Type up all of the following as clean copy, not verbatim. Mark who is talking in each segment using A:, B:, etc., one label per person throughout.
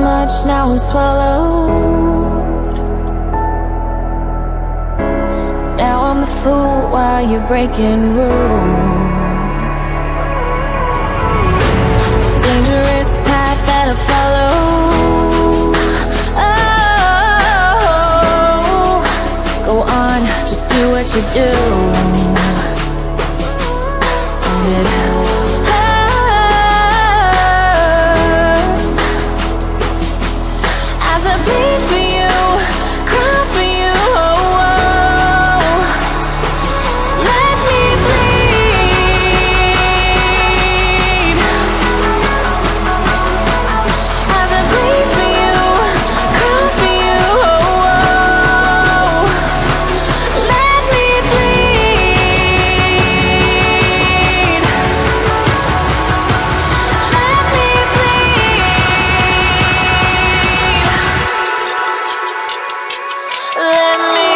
A: much, now I'm swallowed. Now I'm the fool while you're breaking rules. Dangerous path that I follow. Oh, go on, just do what you do. And it hurts as I bleed for you, cry for you. Oh, oh. Let me bleed as I bleed for you, cry for you. Oh, oh. Let me bleed. Let me bleed. Let me.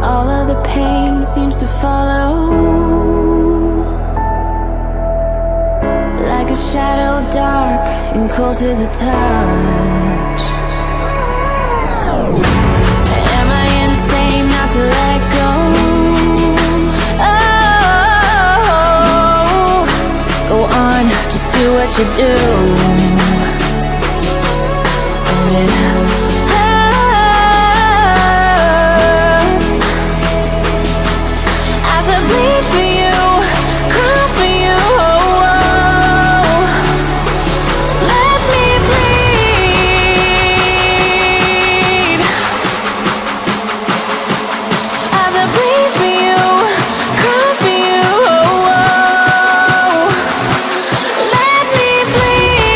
A: All of the pain seems to follow, like a shadow dark and cold to the touch. Am I insane not to let go? Oh, go on, just do what you do. And it hurts as I bleed for you, cry for you. Oh, oh. Let me bleed as I bleed for you, cry for you. Oh, oh. Let me bleed.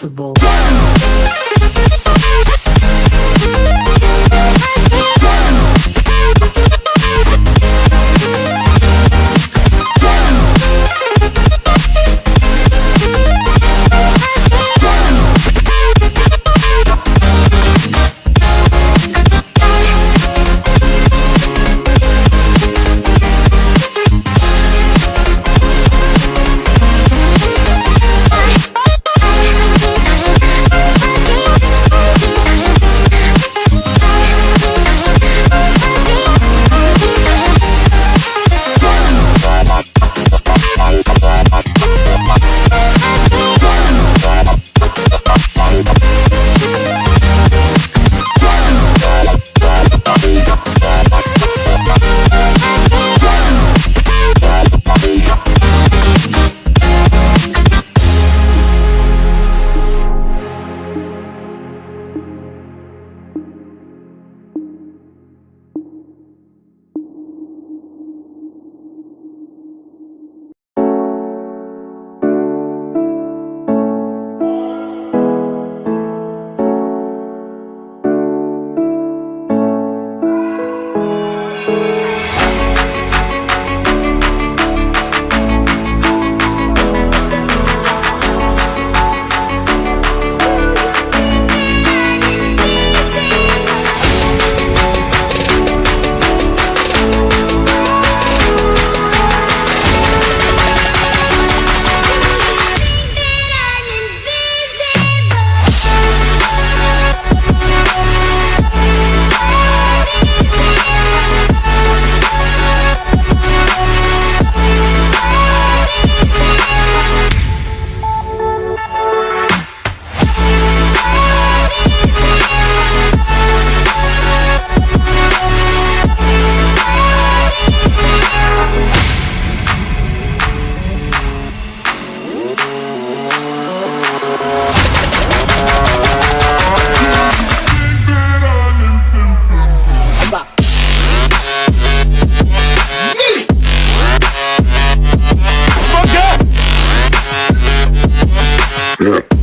B: invincible.
C: Yeah.